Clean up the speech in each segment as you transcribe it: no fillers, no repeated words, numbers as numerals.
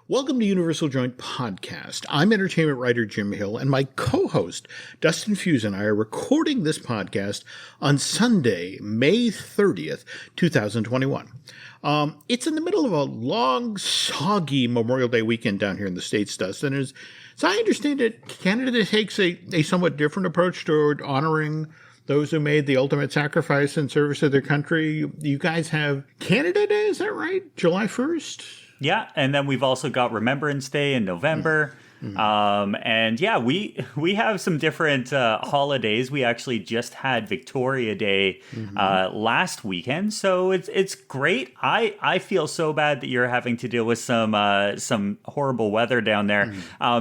Welcome to Universal Joint Podcast. I'm entertainment writer Jim Hill, and my co-host Dustin Fuhs and I are recording this podcast on Sunday, May 30th, 2021. It's in the middle of a long, soggy Memorial Day weekend down here in the States, Dustin. As I understand it, Canada takes a somewhat different approach toward honoring those who made the ultimate sacrifice in service of their country. You guys have Canada Day, is that right? July 1st? Yeah, and then we've also got Remembrance Day in November. And yeah, we have some different holidays. We actually just had Victoria Day last weekend, so it's great. I feel so bad that you're having to deal with some horrible weather down there,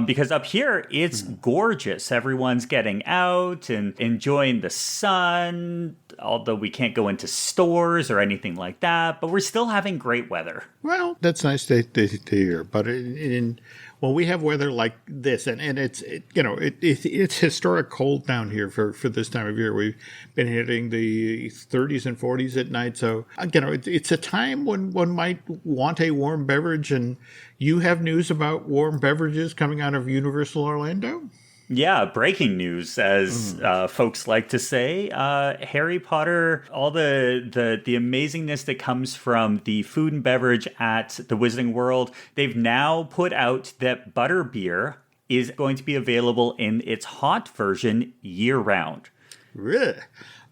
because up here it's gorgeous. Everyone's getting out and enjoying the sun, although we can't go into stores or anything like that, but we're still having great weather. Well, that's nice to hear. But when we have weather like this, and it's historic cold down here for this time of year. We've been hitting the 30s and 40s at night. So, it's a time when one might want a warm beverage, and you have news about warm beverages coming out of Universal Orlando? Yeah, breaking news, as folks like to say. Harry Potter, all the amazingness that comes from the food and beverage at the Wizarding World, they've now put out that butterbeer is going to be available in its hot version year-round. Really?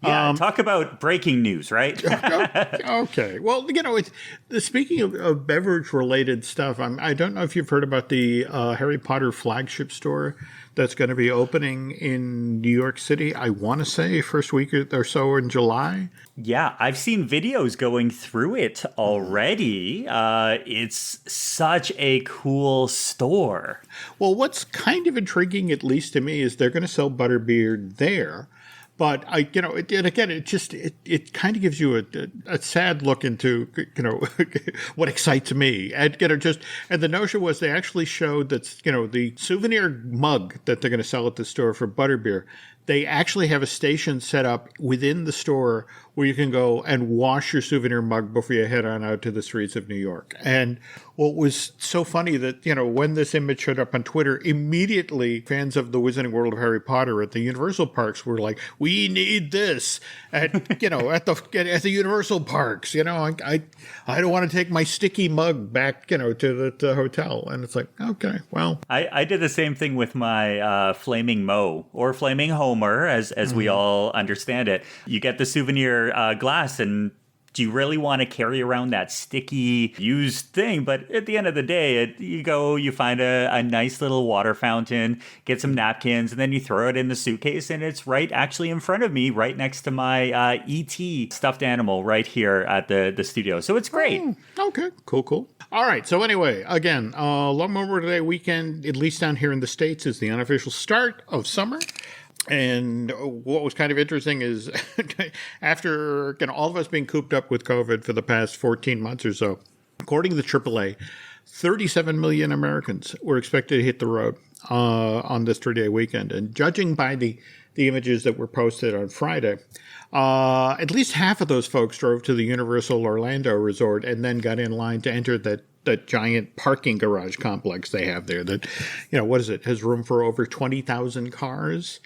Yeah, talk about breaking news, right? Okay. Well, speaking of beverage-related stuff, I don't know if you've heard about the Harry Potter flagship store that's going to be opening in New York City, I want to say, first week or so in July. Yeah, I've seen videos going through it already. It's such a cool store. Well, what's kind of intriguing, at least to me, is they're going to sell butterbeer there. But it kind of gives you a sad look into what excites me, and the notion was they actually showed that the souvenir mug that they're going to sell at the store for butterbeer, they actually have a station set up within the store where you can go and wash your souvenir mug before you head on out to the streets of New York. And what was so funny that, when this image showed up on Twitter, immediately fans of the Wizarding World of Harry Potter at the Universal Parks were like, we need this at the Universal Parks. I don't want to take my sticky mug back, to the hotel. And it's like, okay, well. I did the same thing with my Flaming Moe, or Flaming Homer, as we all understand it. You get the souvenir glass, and do you really want to carry around that sticky used thing? But at the end of the day, you find a nice little water fountain, get some napkins, and then you throw it in the suitcase, and it's right actually in front of me, right next to my E.T. stuffed animal right here at the studio. So it's great. Okay, cool. All right, so anyway, again, Long Memorial Day weekend, at least down here in the States, is the unofficial start of summer. And what was kind of interesting is after all of us being cooped up with COVID for the past 14 months or so, according to the AAA, 37 million Americans were expected to hit the road on this 3-day weekend. And judging by the images that were posted on Friday, at least half of those folks drove to the Universal Orlando Resort and then got in line to enter that giant parking garage complex they have there that, what is it, has room for over 20,000 cars.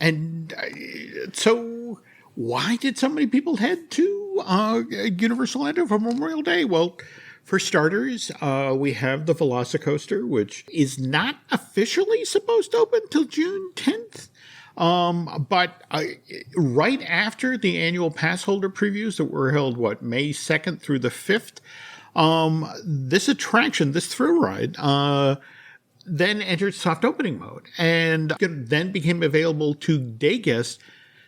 And so why did so many people head to Universal Orlando for Memorial Day? Well, for starters, we have the Velocicoaster, which is not officially supposed to open until June 10th. But right after the annual pass holder previews that were held, May 2nd through the 5th, this attraction, this thrill ride, then entered soft opening mode and then became available to day guests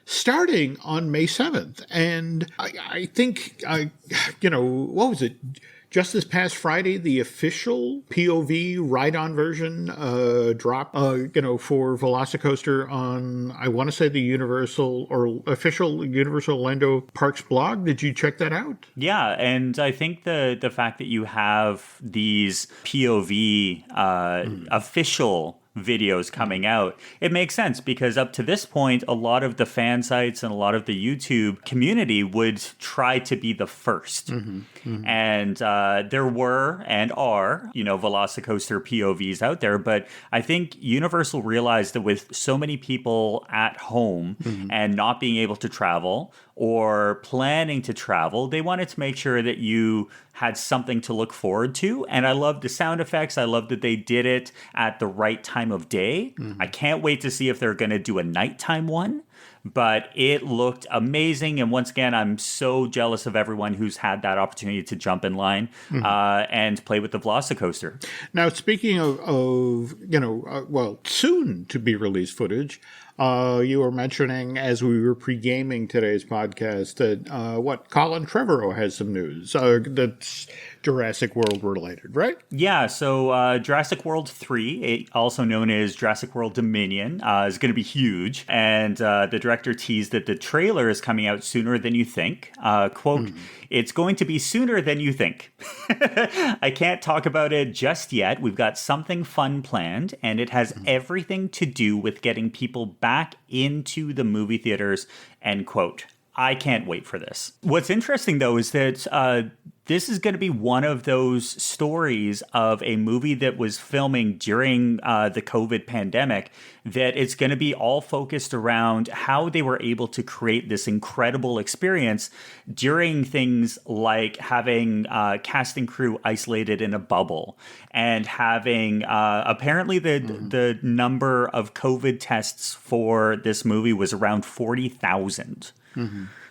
starting on May 7th. And I think, what was it? Just this past Friday, the official POV ride-on version dropped, for Velocicoaster on, I want to say, the Universal or official Universal Orlando Parks blog. Did you check that out? Yeah, and I think the fact that you have these POV official videos coming out. It makes sense because up to this point, a lot of the fan sites and a lot of the YouTube community would try to be the first. And there were and are, Velocicoaster POVs out there. But I think Universal realized that with so many people at home and not being able to travel or planning to travel, they wanted to make sure that you had something to look forward to. And I love the sound effects. I love that they did it at the right time of day. I can't wait to see if they're going to do a nighttime one. But it looked amazing. And once again, I'm so jealous of everyone who's had that opportunity to jump in line and play with the Velocicoaster. Now, speaking of soon to be released footage, you were mentioning as we were pre-gaming today's podcast that Colin Trevorrow has some news that's Jurassic World related, right? Yeah, so Jurassic World 3, also known as Jurassic World Dominion, is going to be huge. And the director teased that the trailer is coming out sooner than you think. Quote, it's going to be sooner than you think. I can't talk about it just yet. We've got something fun planned, and it has everything to do with getting people back into the movie theaters, end quote. I can't wait for this. What's interesting, though, is that this is going to be one of those stories of a movie that was filming during the COVID pandemic, that it's going to be all focused around how they were able to create this incredible experience during things like having cast and crew isolated in a bubble and having apparently the number of COVID tests for this movie was around 40,000.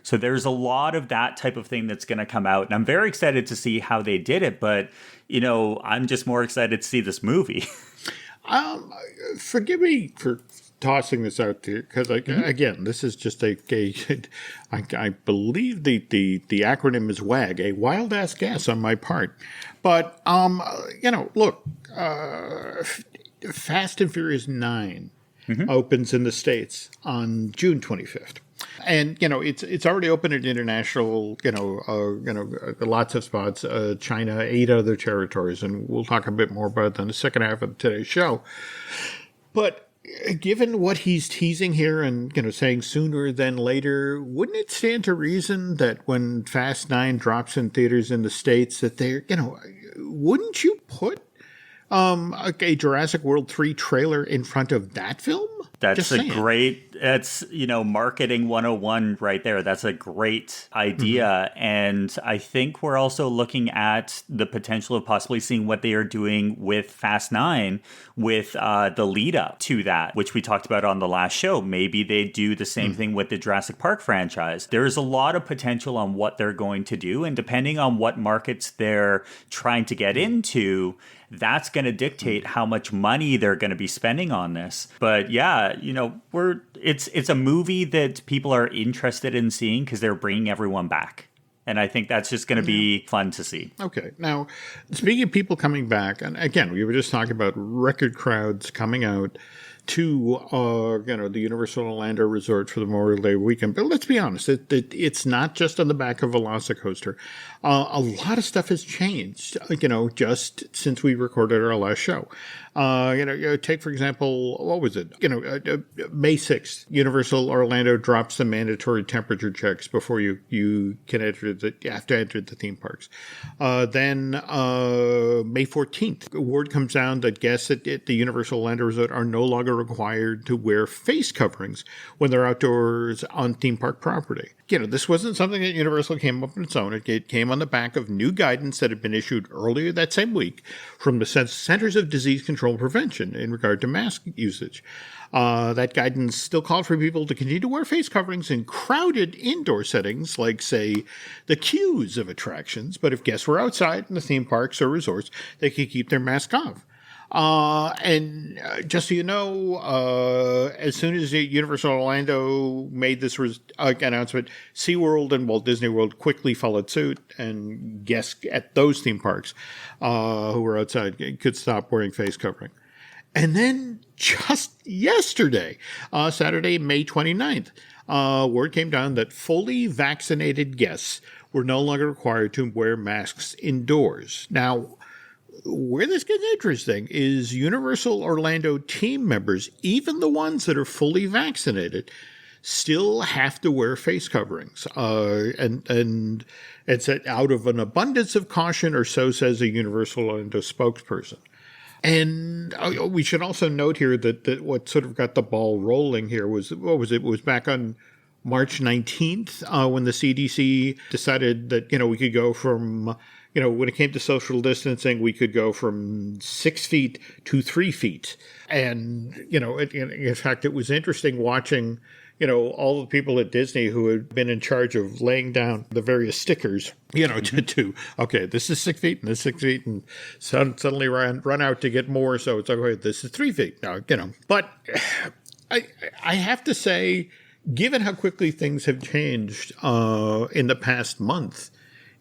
So there's a lot of that type of thing that's going to come out. And I'm very excited to see how they did it. But, I'm just more excited to see this movie. Forgive me for tossing this out there because, again, this is just I believe the acronym is WAG, a wild-ass guess on my part. But, look, Fast and Furious 9 opens in the States on June 25th. And, it's already open at international, lots of spots, China, 8 other territories. And we'll talk a bit more about that in the second half of today's show. But given what he's teasing here and, saying sooner than later, wouldn't it stand to reason that when Fast 9 drops in theaters in the States that they're, wouldn't you put a Jurassic World 3 trailer in front of that film? That's marketing 101 right there. That's a great idea. And I think we're also looking at the potential of possibly seeing what they are doing with Fast 9 with the lead up to that, which we talked about on the last show. Maybe they do the same thing with the Jurassic Park franchise. There's a lot of potential on what they're going to do. And depending on what markets they're trying to get into, that's going to dictate how much money they're going to be spending on this. But yeah, it's a movie that people are interested in seeing because they're bringing everyone back. And I think that's just going to be fun to see. Okay. Now, speaking of people coming back, and again, we were just talking about record crowds coming out to the Universal Orlando Resort for the Memorial Day weekend. But let's be honest, it's not just on the back of Velocicoaster. A lot of stuff has changed, just since we recorded our last show. Take, for example, what was it? May 6th, Universal Orlando drops the mandatory temperature checks before you can have to enter the theme parks. Then May 14th, word comes down that guests at the Universal Orlando Resort are no longer required to wear face coverings when they're outdoors on theme park property. This wasn't something that Universal came up on its own. It came on the back of new guidance that had been issued earlier that same week from the Centers of Disease Control and Prevention in regard to mask usage. That guidance still called for people to continue to wear face coverings in crowded indoor settings like, say, the queues of attractions. But if guests were outside in the theme parks or resorts, they could keep their mask off. And just so you know, as soon as Universal Orlando made this announcement, SeaWorld and Walt Disney World quickly followed suit, and guests at those theme parks who were outside could stop wearing face covering. And then just yesterday, Saturday, May 29th, word came down that fully vaccinated guests were no longer required to wear masks indoors. Now, where this gets interesting is Universal Orlando team members, even the ones that are fully vaccinated, still have to wear face coverings. And it's out of an abundance of caution, or so says a Universal Orlando spokesperson. And we should also note here that what sort of got the ball rolling here was, it was back on March 19th when the CDC decided that, we could go from, when it came to social distancing, we could go from 6 feet to 3 feet. And, in fact, it was interesting watching, all the people at Disney who had been in charge of laying down the various stickers, to okay, this is 6 feet and this is 6 feet, and suddenly run out to get more. So it's like, okay, this is 3 feet now, But I have to say, given how quickly things have changed in the past month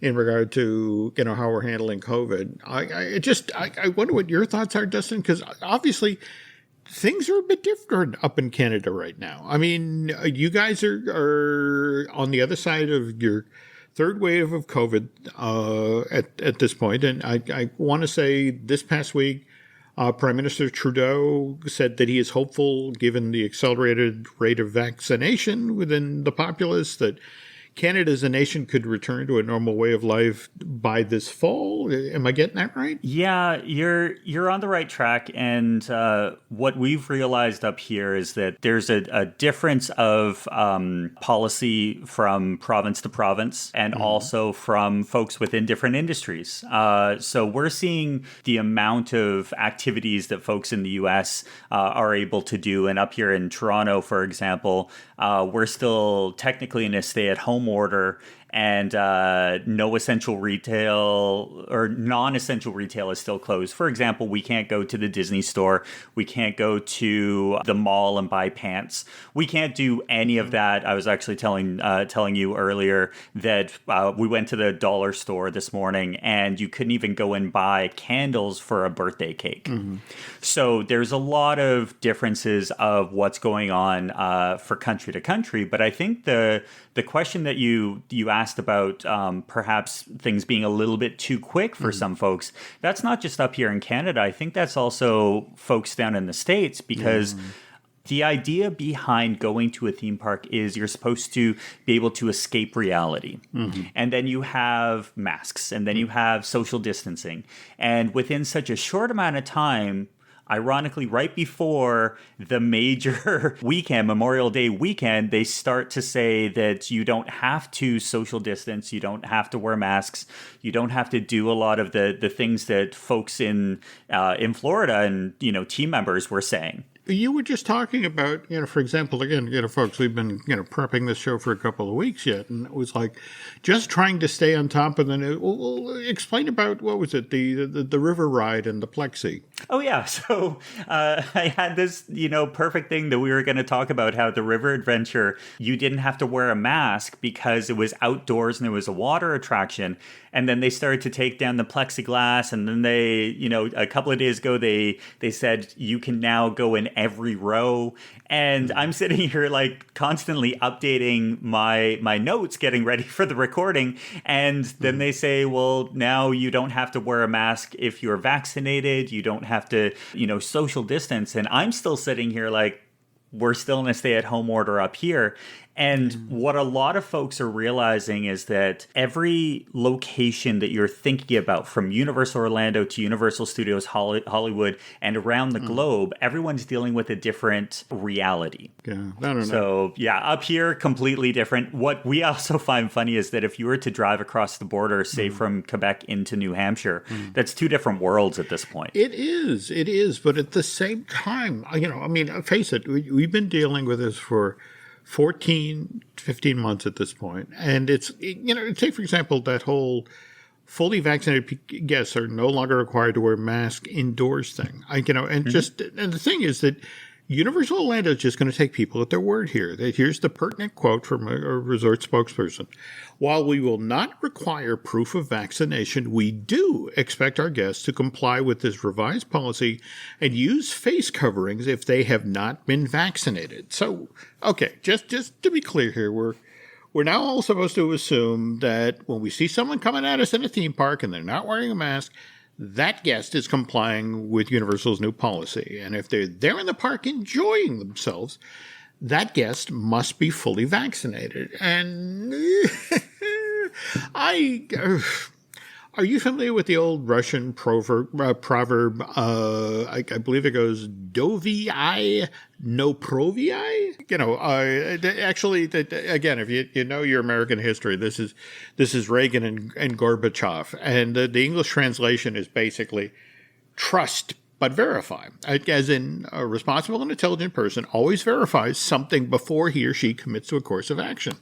in regard to, how we're handling COVID, I wonder what your thoughts are, Dustin, because obviously things are a bit different up in Canada right now. I mean, you guys are on the other side of your third wave of COVID at this point. And I want to say this past week, Prime Minister Trudeau said that he is hopeful, given the accelerated rate of vaccination within the populace, that Canada as a nation could return to a normal way of life by this fall. Am I getting that right? Yeah, you're on the right track. And what we've realized up here is that there's a difference of policy from province to province, and also from folks within different industries. So we're seeing the amount of activities that folks in the U.S. Are able to do. And up here in Toronto, for example, we're still technically in a stay-at-home order, and no essential retail or non-essential retail is still closed. For example, we can't go to the Disney store. We can't go to the mall and buy pants. We can't do any of that. I was actually telling you earlier that we went to the dollar store this morning, and you couldn't even go and buy candles for a birthday cake. Mm-hmm. So there's a lot of differences of what's going on for country to country. But I think the question that you asked about perhaps things being a little bit too quick for some folks, that's not just up here in Canada. I think that's also folks down in the States, because the idea behind going to a theme park is you're supposed to be able to escape reality. Mm-hmm. And then you have masks, and then you have social distancing. And within such a short amount of time, ironically, right before the major weekend, Memorial Day weekend, they start to say that you don't have to social distance, you don't have to wear masks, you don't have to do a lot of the things that folks in Florida and, team members were saying. You were just talking about, for example, again, folks, we've been, prepping this show for a couple of weeks yet, and it was like just trying to stay on top of explain about, what was it, the river ride and the plexi. Oh, yeah. So I had this, perfect thing that we were going to talk about, how the river adventure, you didn't have to wear a mask because it was outdoors and it was a water attraction. And then they started to take down the plexiglass, and then they, a couple of days ago, they said you can now go in every row. And I'm sitting here like constantly updating my notes, getting ready for the recording. And then they say, well, now you don't have to wear a mask if you're vaccinated. You don't have to, social distance. And I'm still sitting here like, we're still in a stay-at-home order up here. And what a lot of folks are realizing is that every location that you're thinking about, from Universal Orlando to Universal Studios Hollywood and around the globe, everyone's dealing with a different reality. Yeah, I don't know. So, yeah, up here, completely different. What we also find funny is that if you were to drive across the border, say from Quebec into New Hampshire, that's two different worlds at this point. It is. But at the same time, face it, we've been dealing with this for 14, 15 months at this point. And it's, take, for example, that whole fully vaccinated guests are no longer required to wear masks indoors thing. And the thing is that Universal Orlando is just going to take people at their word here. Here's the pertinent quote from a resort spokesperson. While we will not require proof of vaccination, we do expect our guests to comply with this revised policy and use face coverings if they have not been vaccinated. So, okay, just to be clear here, we're now all supposed to assume that when we see someone coming at us in a theme park and they're not wearing a mask, that guest is complying with Universal's new policy. And if they're there in the park enjoying themselves, that guest must be fully vaccinated. And are you familiar with the old Russian proverb? I believe it goes "Dovii no provii." Again, if you know your American history, this is Reagan and Gorbachev, and the English translation is basically trust but verify. As in, a responsible and intelligent person always verifies something before he or she commits to a course of action.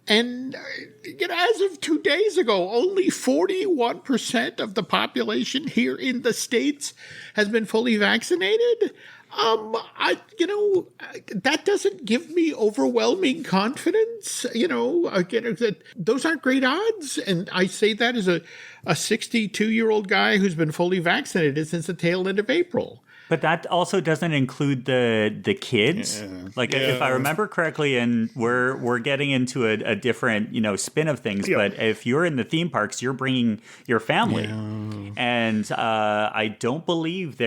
And as of 2 days ago, only 41% of the population here in the States has been fully vaccinated. That doesn't give me overwhelming confidence. Those aren't great odds. And I say that as a 62-year-old guy who's been fully vaccinated since the tail end of April. But that also doesn't include the kids. Yeah. If I remember correctly, and we're getting into a different spin of things. Yeah. But if you're in the theme parks, you're bringing your family, and I don't believe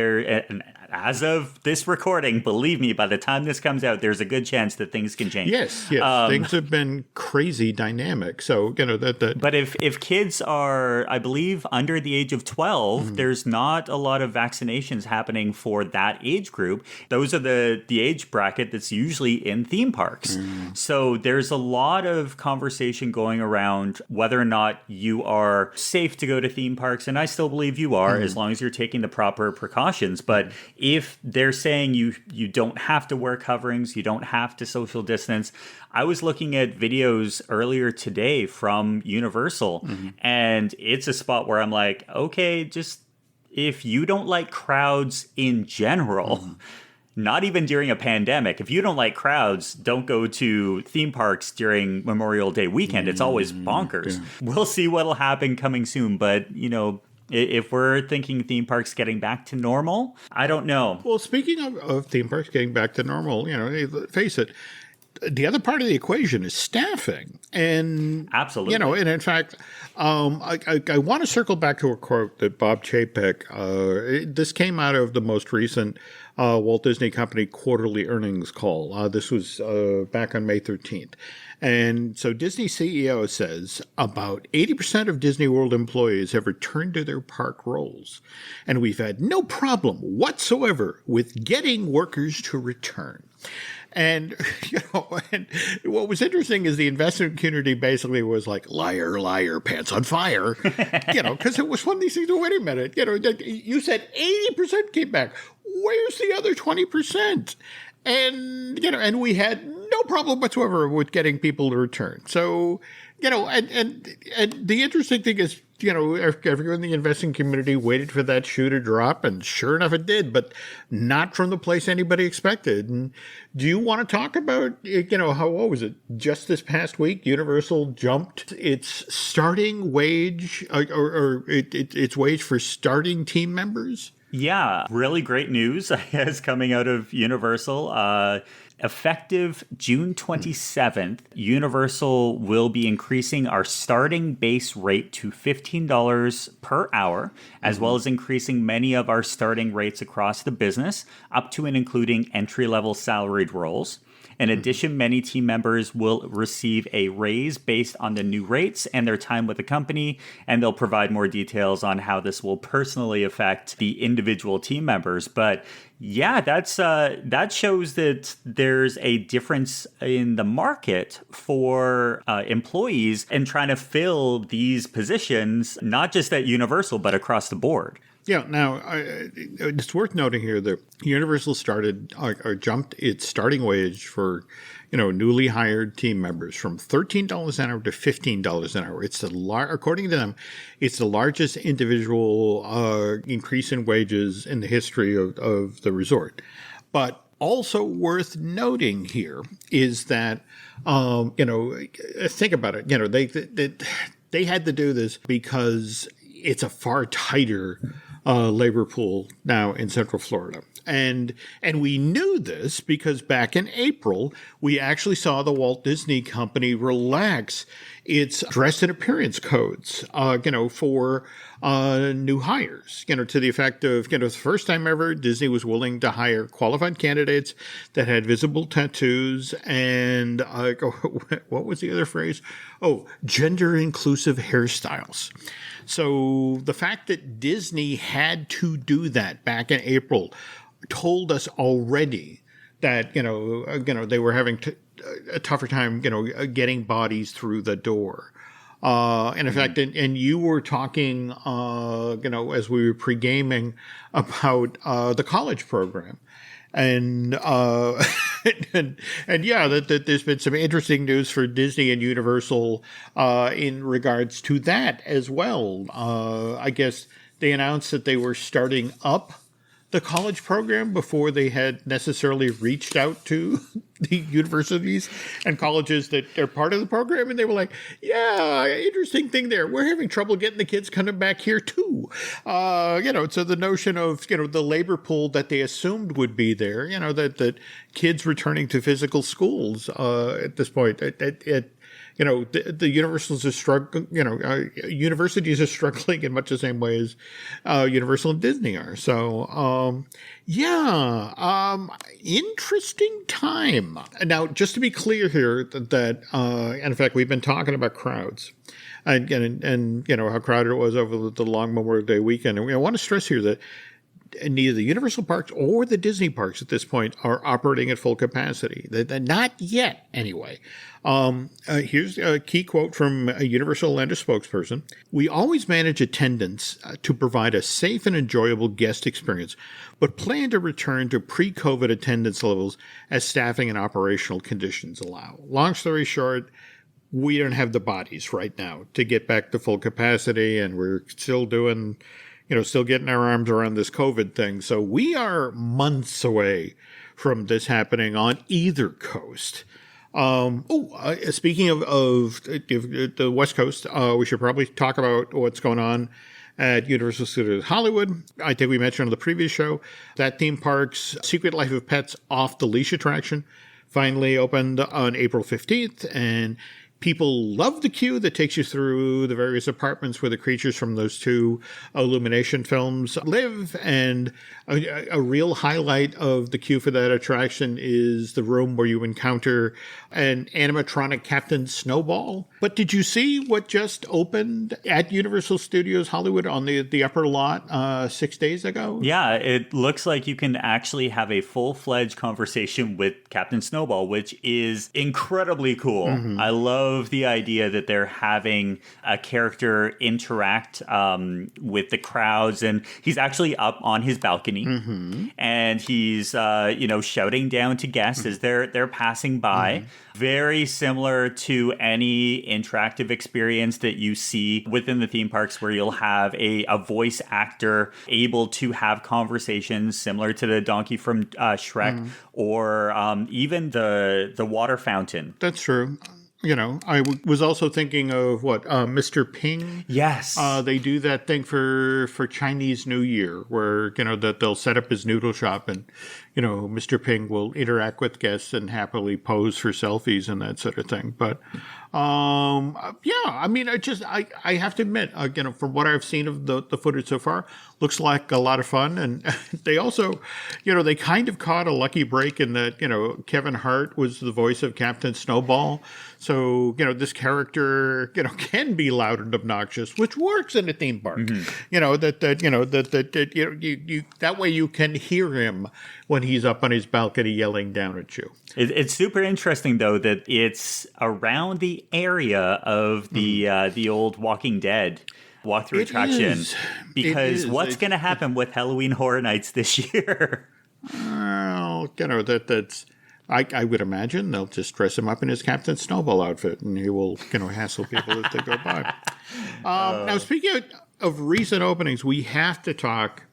as of this recording, believe me, by the time this comes out, there's a good chance that things can change. Yes. Things have been crazy dynamic. So, that. But if kids are, I believe, under the age of 12, there's not a lot of vaccinations happening for that age group. Those are the age bracket that's usually in theme parks. So there's a lot of conversation going around whether or not you are safe to go to theme parks. And I still believe you are, as long as you're taking the proper precautions. But if they're saying you don't have to wear coverings, you don't have to social distance. I was looking at videos earlier today from Universal, and it's a spot where I'm like, okay, just if you don't like crowds in general, not even during a pandemic, if you don't like crowds, don't go to theme parks during Memorial Day weekend. It's always bonkers. We'll see what'll happen coming soon, but if we're thinking theme parks getting back to normal, I don't know. Well, speaking of theme parks getting back to normal, face it, the other part of the equation is staffing. And absolutely. And in fact, I want to circle back to a quote that Bob Chapek, this came out of the most recent Walt Disney Company quarterly earnings call. This was back on May 13th. And so Disney CEO says about 80% of Disney World employees have returned to their park roles. And we've had no problem whatsoever with getting workers to return. And, and what was interesting is the investment community basically was like, liar, liar, pants on fire, because it was one of these things. Wait a minute, you said 80% came back. Where's the other 20%? And, and we had no problem whatsoever with getting people to return. So, and the interesting thing is, everyone in the investing community waited for that shoe to drop, and sure enough it did, but not from the place anybody expected. And do you want to talk about, what was it? Just this past week, Universal jumped its starting wage, or its wage for starting team members? Yeah, really great news, I guess, coming out of Universal. Effective June 27th, Universal will be increasing our starting base rate to $15 per hour, as well as increasing many of our starting rates across the business, up to and including entry-level salaried roles. In addition, many team members will receive a raise based on the new rates and their time with the company, and they'll provide more details on how this will personally affect the individual team members. But yeah, that shows that there's a difference in the market for employees and trying to fill these positions, not just at Universal, but across the board. Yeah. Now, it's worth noting here that Universal started or jumped its starting wage for, newly hired team members from $13 an hour to $15 an hour. It's according to them, it's the largest individual increase in wages in the history of the resort. But also worth noting here is that, think about it. They had to do this because it's a far tighter labor pool now in Central Florida. And we knew this because back in April, we actually saw the Walt Disney Company relax It's dress and appearance codes, for new hires, to the effect of, the first time ever Disney was willing to hire qualified candidates that had visible tattoos and, what was the other phrase? Oh, gender inclusive hairstyles. So the fact that Disney had to do that back in April told us already that, they were having a tougher time, getting bodies through the door. And in fact, and you were talking, as we were pre-gaming about the college program. And, and yeah, that there's been some interesting news for Disney and Universal in regards to that as well. I guess they announced that they were starting up the college program before they had necessarily reached out to the universities and colleges that are part of the program. And they were like, yeah, interesting thing there. We're having trouble getting the kids coming back here too. So the notion of, the labor pool that they assumed would be there, that kids returning to physical schools at this point, the universities are struggling. Universities are struggling in much the same way as Universal and Disney are. So, interesting time. Now, just to be clear here, that and in fact, we've been talking about crowds, and how crowded it was over the long Memorial Day weekend. And I want to stress here that neither the Universal parks or the Disney parks at this point are operating at full capacity. They're not yet, anyway. Here's a key quote from a Universal Orlando spokesperson. "We always manage attendance to provide a safe and enjoyable guest experience, but plan to return to pre-COVID attendance levels as staffing and operational conditions allow." Long story short, we don't have the bodies right now to get back to full capacity, and we're still doing, still getting our arms around this COVID thing. So we are months away from this happening on either coast. Speaking of the West Coast, we should probably talk about what's going on at Universal Studios Hollywood. I think we mentioned on the previous show that theme park's Secret Life of Pets Off the Leash attraction finally opened on April 15th, and people love the queue that takes you through the various apartments where the creatures from those two Illumination films live. And a real highlight of the queue for that attraction is the room where you encounter an animatronic Captain Snowball. But did you see what just opened at Universal Studios Hollywood on the upper lot 6 days ago? Yeah, it looks like you can actually have a full-fledged conversation with Captain Snowball, which is incredibly cool. Mm-hmm. I love the idea that they're having a character interact with the crowds, and he's actually up on his balcony, mm-hmm. and he's shouting down to guests mm-hmm. as they're passing by. Mm-hmm. Very similar to any interactive experience that you see within the theme parks, where you'll have a voice actor able to have conversations similar to the donkey from Shrek, or even the water fountain. That's true. I was also thinking of Mr. Ping. Yes. They do that thing for Chinese New Year where, that they'll set up his noodle shop and, Mr. Ping will interact with guests and happily pose for selfies and that sort of thing. But, I have to admit, from what I've seen of the footage so far, looks like a lot of fun. And they also, they kind of caught a lucky break in that, Kevin Hart was the voice of Captain Snowball. So, this character, can be loud and obnoxious, which works in a theme park. Mm-hmm. That way you can hear him when he's up on his balcony yelling down at you. It's super interesting, though, that it's around the area of the old Walking Dead walkthrough attraction. Because what's going to happen with Halloween Horror Nights this year? Well, that's... I would imagine they'll just dress him up in his Captain Snowball outfit, and he will, hassle people as they go by. Now, speaking of recent openings, we have to talk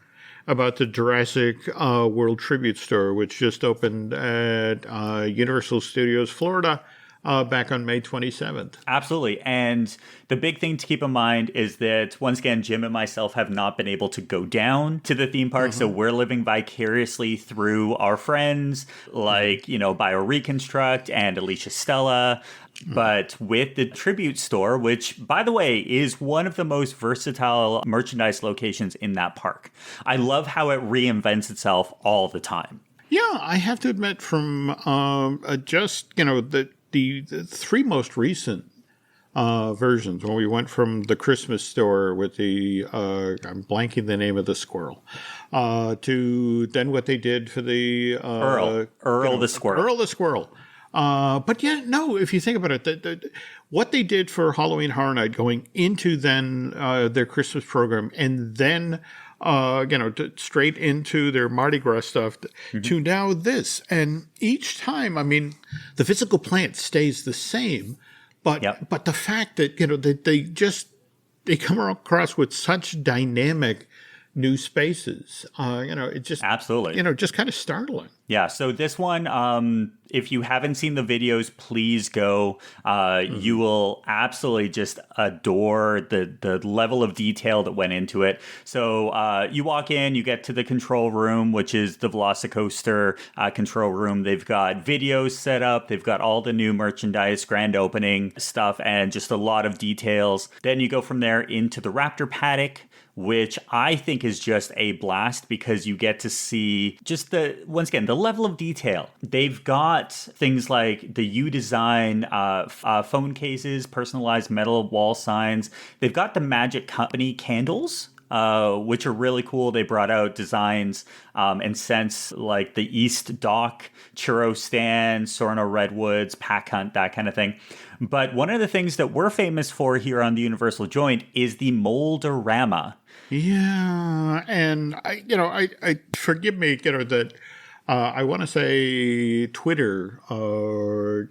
about the Jurassic World Tribute Store, which just opened at Universal Studios Florida back on May 27th. Absolutely. And the big thing to keep in mind is that, once again, Jim and myself have not been able to go down to the theme park. So we're living vicariously through our friends like, BioReconstruct and Alicia Stella. But with the Tribute Store, which, by the way, is one of the most versatile merchandise locations in that park. I love how it reinvents itself all the time. Yeah, I have to admit, from the three most recent versions, when we went from the Christmas store with the, I'm blanking the name of the squirrel, to then what they did for the... Earl the squirrel. Earl the squirrel. But yeah, no, if you think about it, what they did for Halloween Horror Night going into then their Christmas program and then, straight into their Mardi Gras stuff to now this. And each time, I mean, the physical plant stays the same, but the fact that, that they come across with such dynamic new spaces, it just absolutely, just kind of startling. Yeah. So this one, if you haven't seen the videos, please go. You will absolutely just adore the level of detail that went into it. So you walk in, you get to the control room, which is the Velocicoaster control room. They've got videos set up. They've got all the new merchandise, grand opening stuff, and just a lot of details. Then you go from there into the Raptor paddock, which I think is just a blast because you get to see just once again, the level of detail. They've got things like the U-Design phone cases, personalized metal wall signs. They've got the Magic Company candles, which are really cool. They brought out designs and scents like the East Dock, Churro Stand, Sorno Redwoods, Pack Hunt, that kind of thing. But one of the things that we're famous for here on the Universal Joint is the Mold-orama. Yeah, and I forgive me, that I want to say Twitter,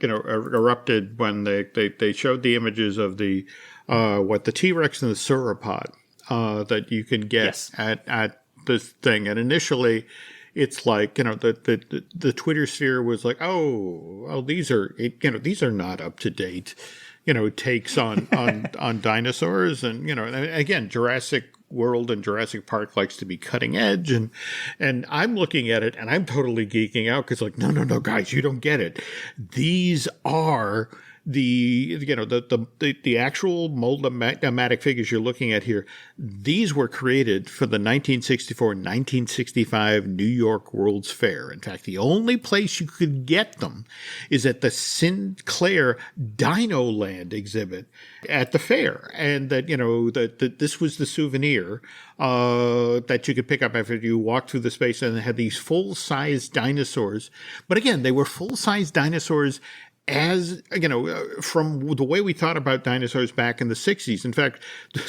erupted when they showed the images of the the T-Rex and the sauropod that you can get at this thing, and initially it's like the Twitter sphere was like, these are not up to date, takes on dinosaurs, and and again, Jurassic World and Jurassic Park likes to be cutting edge, and I'm looking at it and I'm totally geeking out because no guys, you don't get it. These are the actual mold-o-matic figures you're looking at here. These were created for the 1964-1965 New York World's Fair. In fact, the only place you could get them is at the Sinclair Dino Land exhibit at the fair, and that this was the souvenir that you could pick up after you walked through the space, and it had these full-size dinosaurs. But again, they were full-size dinosaurs as, from the way we thought about dinosaurs back in the 60s. In fact,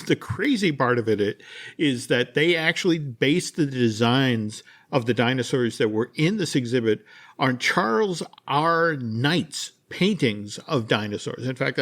the crazy part of it is that they actually based the designs of the dinosaurs that were in this exhibit on Charles R. Knight's paintings of dinosaurs. In fact,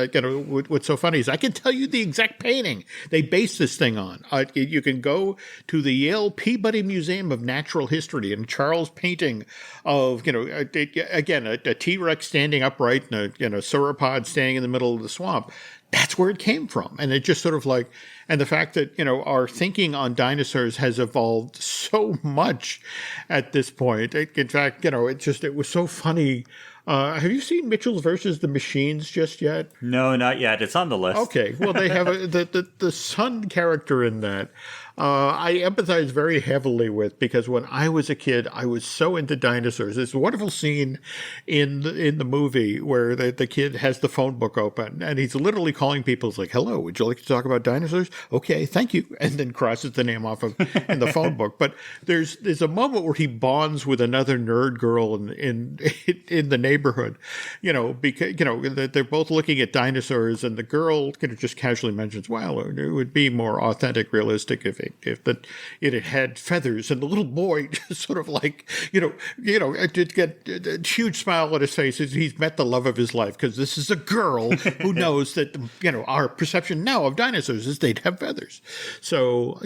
what's so funny is I can tell you the exact painting they based this thing on. You can go to the Yale Peabody Museum of Natural History and Charles' painting of, again, a T-Rex standing upright and a sauropod standing in the middle of the swamp. That's where it came from. And it just sort of like, and the fact that, our thinking on dinosaurs has evolved so much at this point. In fact, it was so funny. Have you seen Mitchell's versus the Machines just yet? No, not yet. It's on the list. Okay. Well, they have the son character in that. I empathize very heavily with, because when I was a kid, I was so into dinosaurs. There's a wonderful scene in the movie where the kid has the phone book open and he's literally calling people. It's like, "Hello, would you like to talk about dinosaurs? Okay, thank you," and then crosses the name off in the phone book. But there's a moment where he bonds with another nerd girl in the neighborhood, because they're both looking at dinosaurs, and the girl just casually mentions, "Well, it would be more authentic, realistic if if it had feathers, and the little boy just sort of like, it did get a huge smile on his face as he's met the love of his life, because this is a girl who knows that, our perception now of dinosaurs is they'd have feathers. So,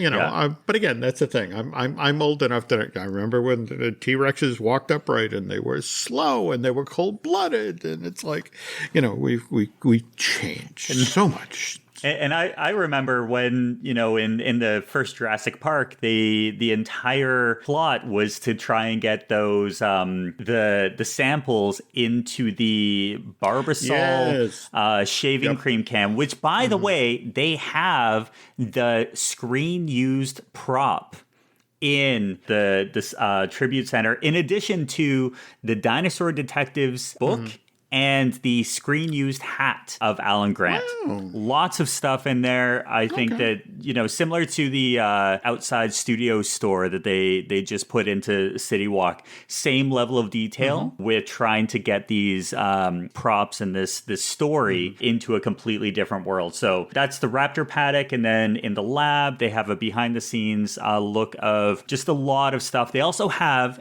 but again, that's the thing. I'm old enough that I remember when the T-Rexes walked upright and they were slow and they were cold-blooded, and it's like, we changed so much. And I remember when, in the first Jurassic Park, the entire plot was to try and get those the samples into the Barbasol shaving cream can, which, by the way, they have the screen used prop in the tribute center, in addition to the Dinosaur Detectives book. And the screen-used hat of Alan Grant. Wow. Lots of stuff in there. I think that, similar to the outside studio store that they just put into City Walk, same level of detail with trying to get these props and this story into a completely different world. So that's the Raptor paddock. And then in the lab, they have a behind-the-scenes look of just a lot of stuff. They also have,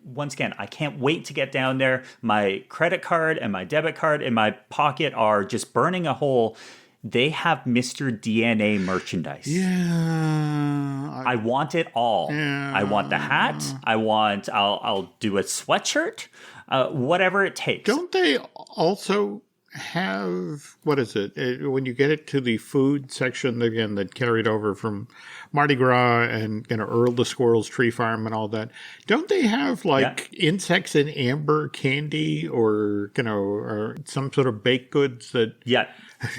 once again, I can't wait to get down there. My credit card and my debit card in my pocket are just burning a hole. They have Mr. DNA merchandise. Yeah. I want it all. Yeah. I want the hat. I'll do a sweatshirt. Whatever it takes. Don't they also have, what is it? When you get it to the food section, again, that carried over from Mardi Gras and, Earl the Squirrel's Tree Farm and all that, don't they have insects in amber candy or, or some sort of baked goods that... Yeah.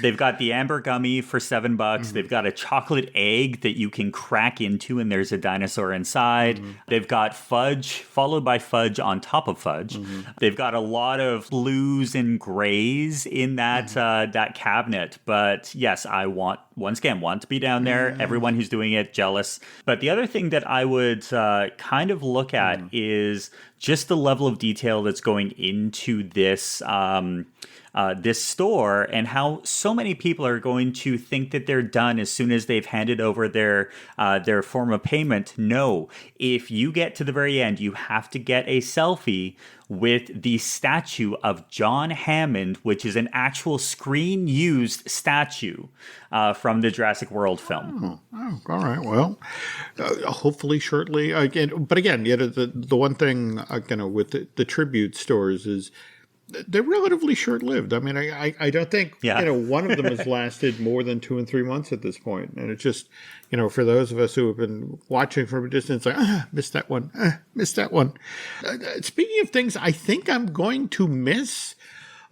They've got the amber gummy for $7. They've got a chocolate egg that you can crack into and there's a dinosaur inside. They've got fudge, followed by fudge on top of fudge. They've got a lot of blues and grays in that that cabinet. But yes, I want to be down there. Everyone who's doing it, jealous. But the other thing that I would kind of look at is just the level of detail that's going into this this store, and how so many people are going to think that they're done as soon as they've handed over their form of payment. No, if you get to the very end, you have to get a selfie with the statue of John Hammond, which is an actual screen-used statue from the Jurassic World film. Oh, all right. Well, hopefully shortly. But again, the one thing with the tribute stores is they're relatively short-lived. I mean, I don't think one of them has lasted more than 2 and 3 months at this point. And it's just, for those of us who have been watching from a distance, like, missed that one, missed that one. Speaking of things I think I'm going to miss,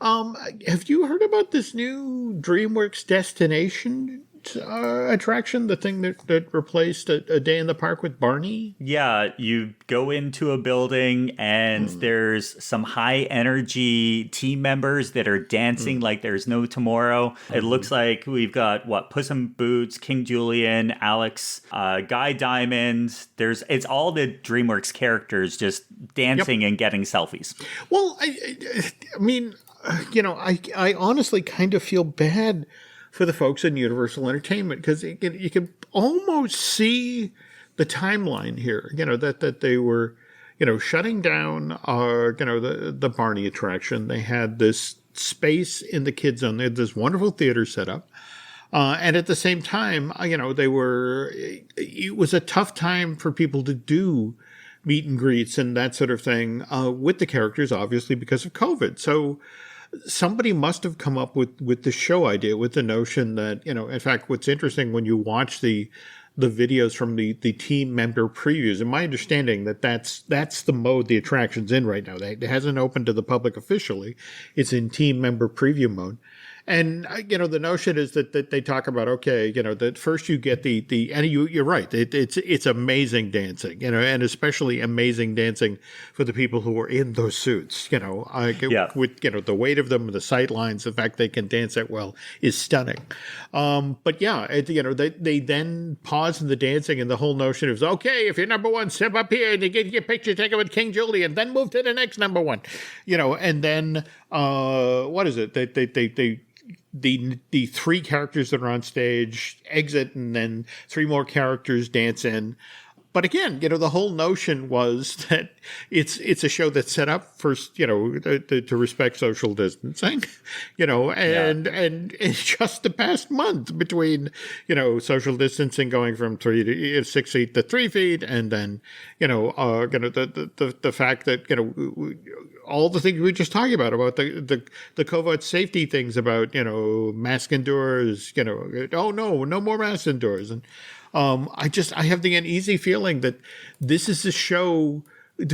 have you heard about this new DreamWorks Destination attraction, the thing that replaced a day in the park with Barney? Yeah, you go into a building and there's some high energy team members that are dancing like there's no tomorrow. It looks like we've got Puss in Boots, King Julian, Alex, Guy Diamond. It's all the DreamWorks characters just dancing and getting selfies. Well, I mean, I honestly kind of feel bad for the folks in Universal Entertainment, because you can almost see the timeline here, that they were, shutting down, the Barney attraction. They had this space in the kids zone. They had this wonderful theater set up. And at the same time, it was a tough time for people to do meet and greets and that sort of thing with the characters, obviously, because of COVID. So somebody must have come up with the show idea, with the notion that, in fact, what's interesting when you watch the videos from the team member previews, and my understanding that's the mode the attraction's in right now. It hasn't opened to the public officially. It's in team member preview mode. And, the notion is that they talk about, that first you get and you're right. It's amazing dancing, and especially amazing dancing for the people who are in those suits, with, the weight of them, the sight lines, the fact they can dance that well is stunning. But they then pause in the dancing, and the whole notion is, if you're number one, step up here and you get your picture taken with King Julian, then move to the next number one, and then, what is it? They the three characters that are on stage exit, and then three more characters dance in. But again, the whole notion was that it's a show that's set up for, to respect social distancing, and it's just the past month between, social distancing going from 6 feet to 3 feet, and then, the fact that, all the things we were just talking about the COVID safety things about, mask indoors, oh no more masks indoors. And, I have the uneasy feeling that this is a show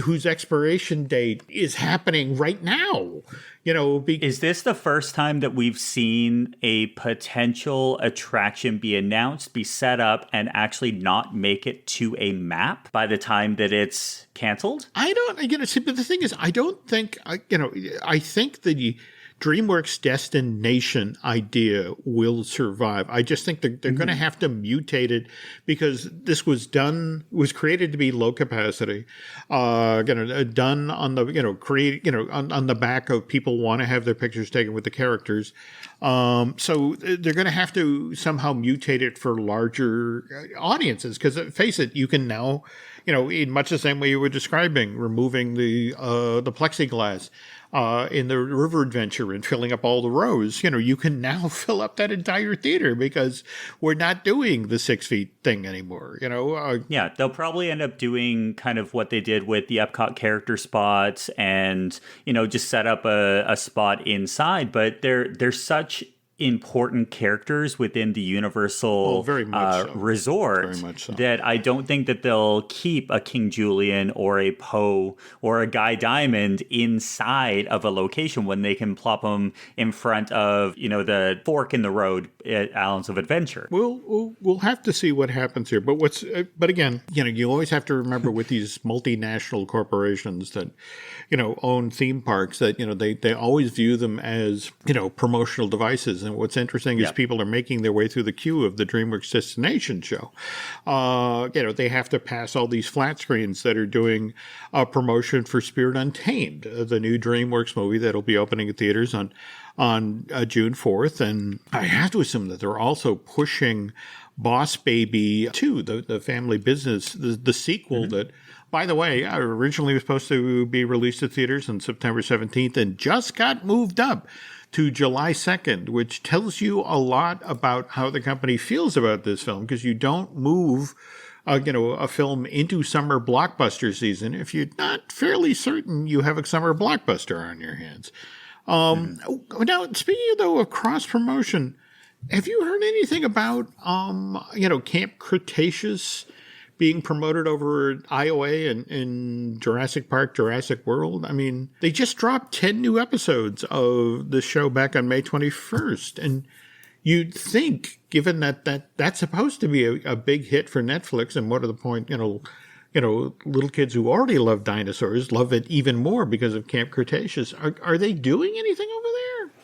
whose expiration date is happening right now. Is this the first time that we've seen a potential attraction be announced, be set up, and actually not make it to a map by the time that it's canceled? I don't, see, but the thing is, I don't think, I think the DreamWorks Destination idea will survive. I just think they're going to have to mutate it, because this was created to be low capacity, done on the, on the back of people want to have their pictures taken with the characters. So they're going to have to somehow mutate it for larger audiences, because face it, you can now, in much the same way you were describing, removing the plexiglass in the river adventure and filling up all the rows, you can now fill up that entire theater, because we're not doing the 6 feet thing anymore, Yeah, they'll probably end up doing kind of what they did with the Epcot character spots, and, just set up a spot inside. But they're such important characters within the Universal resort that I don't think that they'll keep a King Julian or a Poe or a Guy Diamond inside of a location when they can plop them in front of, the fork in the road at Islands of Adventure. We'll have to see what happens here. But again, you always have to remember with these multinational corporations that, own theme parks, that, they always view them as, promotional devices. And what's interesting is people are making their way through the queue of the DreamWorks Destination show. They have to pass all these flat screens that are doing a promotion for Spirit Untamed, the new DreamWorks movie that'll be opening at theaters on June 4th. And I have to assume that they're also pushing Boss Baby 2, the family business, the sequel that, by the way, originally was supposed to be released at theaters on September 17th and just got moved up to July 2nd, which tells you a lot about how the company feels about this film, because you don't move a film into summer blockbuster season if you're not fairly certain you have a summer blockbuster on your hands. Now, speaking though of cross promotion, have you heard anything about Camp Cretaceous being promoted over at IOA and in Jurassic Park, Jurassic World? I mean, they just dropped 10 new episodes of the show back on May 21st. And you'd think, given that that's supposed to be a big hit for Netflix, and what are the point, little kids who already love dinosaurs love it even more because of Camp Cretaceous. Are they doing anything over there?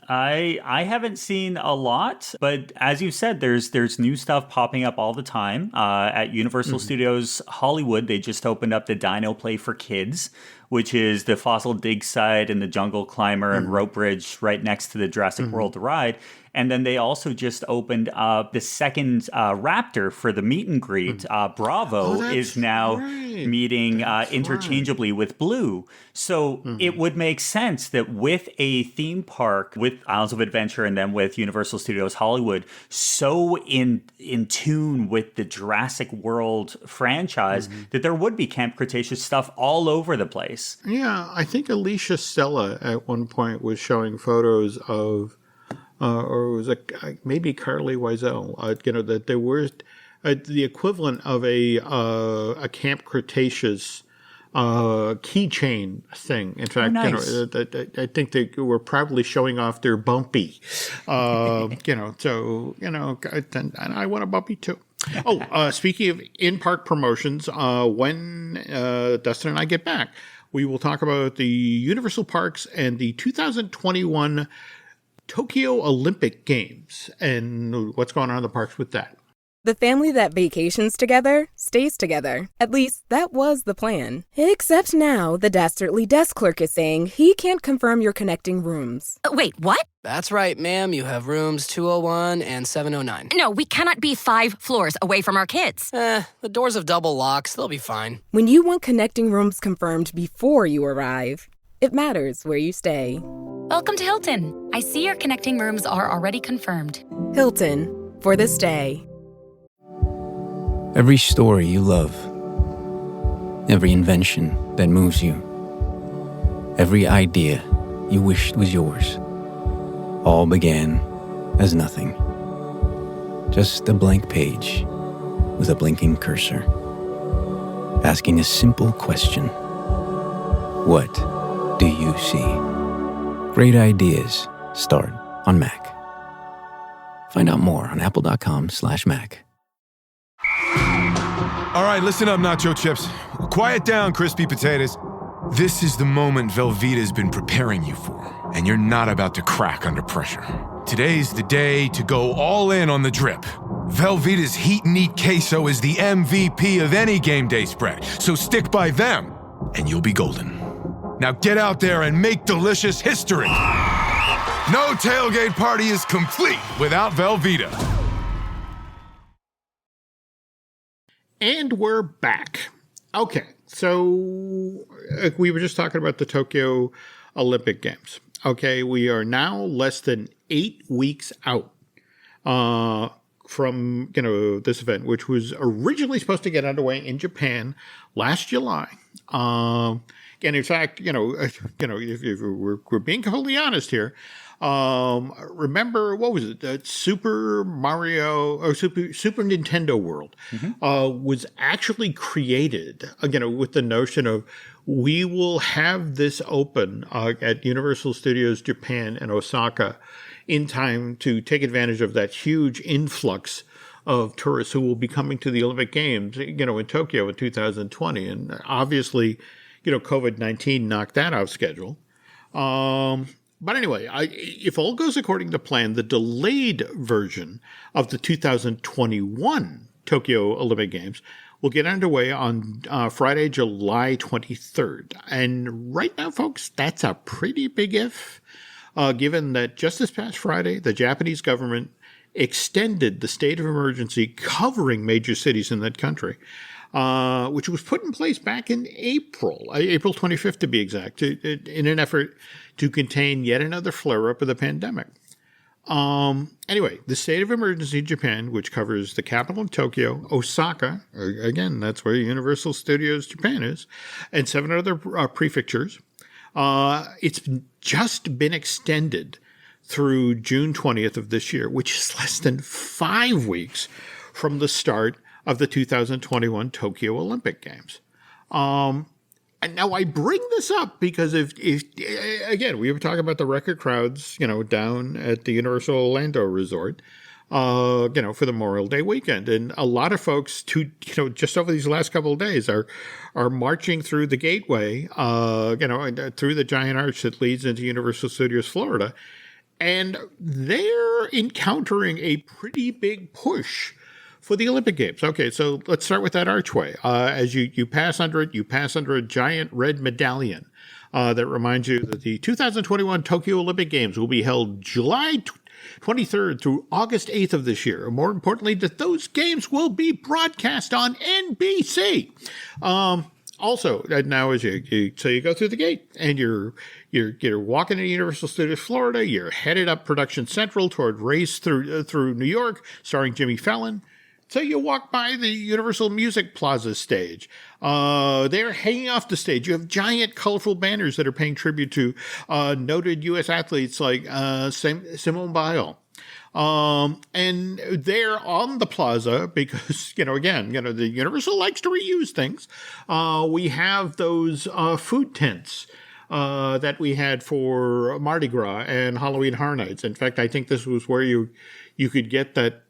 I haven't seen a lot, but as you said, there's new stuff popping up all the time. At Universal Studios Hollywood, they just opened up the Dino Play for Kids, which is the fossil dig site and the jungle climber and rope bridge right next to the Jurassic World ride. And then they also just opened up the second Raptor for the meet and greet. Bravo is now meeting interchangeably with Blue. So it would make sense that with a theme park, with Islands of Adventure and then with Universal Studios Hollywood, so in tune with the Jurassic World franchise, that there would be Camp Cretaceous stuff all over the place. Yeah, I think Alicia Stella at one point was showing photos of or was it maybe Carly Wiesel, that there was the equivalent of a Camp Cretaceous keychain thing. In fact, nice. I think they were probably showing off their Bumpy. And I want a Bumpy too. Speaking of in-park promotions, when Dustin and I get back, we will talk about the Universal Parks and the 2021 Tokyo Olympic Games and what's going on in the parks with that. The family that vacations together stays together. At least, that was the plan. Except now, the dastardly desk clerk is saying he can't confirm your connecting rooms. Wait, what? That's right, ma'am. You have rooms 201 and 709. No, we cannot be 5 floors away from our kids. The doors have double locks. They'll be fine. When you want connecting rooms confirmed before you arrive, it matters where you stay. Welcome to Hilton. I see your connecting rooms are already confirmed. Hilton, for the stay. Every story you love, every invention that moves you, every idea you wished was yours, all began as nothing. Just a blank page with a blinking cursor, asking a simple question. What do you see? Great ideas start on Mac. Find out more on apple.com/Mac. All right, listen up, nacho chips. Quiet down, crispy potatoes. This is the moment Velveeta's been preparing you for, and you're not about to crack under pressure. Today's the day to go all in on the drip. Velveeta's Heat and Eat Queso is the MVP of any game day spread, so stick by them, and you'll be golden. Now get out there and make delicious history. No tailgate party is complete without Velveeta. And we're back. Okay, so we were just talking about the Tokyo Olympic Games. Okay, we are now less than 8 weeks out from this event, which was originally supposed to get underway in Japan last July. And in fact, if we're being completely honest here, remember, what was it? Super Mario or Super Nintendo World was actually created, with the notion of we will have this open at Universal Studios Japan and Osaka in time to take advantage of that huge influx of tourists who will be coming to the Olympic Games, in Tokyo in 2020. And obviously, COVID-19 knocked that off schedule. But anyway, if all goes according to plan, the delayed version of the 2021 Tokyo Olympic Games will get underway on Friday, July 23rd. And right now, folks, that's a pretty big if, given that just this past Friday, the Japanese government extended the state of emergency covering major cities in that country, which was put in place back in April 25th to be exact, in an effort to contain yet another flare-up of the pandemic. Anyway, the state of emergency in Japan, which covers the capital of Tokyo, Osaka, again, that's where Universal Studios Japan is, and 7 other prefectures, it's just been extended through June 20th of this year, which is less than 5 weeks from the start of the 2021 Tokyo Olympic Games. And now I bring this up because if again, we were talking about the record crowds, down at the Universal Orlando Resort, for the Memorial Day weekend. And a lot of folks just over these last couple of days are marching through the gateway, through the giant arch that leads into Universal Studios Florida. And they're encountering a pretty big push for the Olympic Games. Okay, so let's start with that archway. As you pass under it, you pass under a giant red medallion that reminds you that the 2021 Tokyo Olympic Games will be held July 23rd through August 8th of this year. And more importantly, that those games will be broadcast on NBC. Also, now as you go through the gate and you're walking to Universal Studios Florida, you're headed up Production Central toward Race through New York, starring Jimmy Fallon. So you walk by the Universal Music Plaza stage. They're hanging off the stage. You have giant, colorful banners that are paying tribute to noted U.S. athletes like Simone Biles. And they're on the plaza because, the Universal likes to reuse things. We have those food tents that we had for Mardi Gras and Halloween Horror Nights. In fact, I think this was where you could get that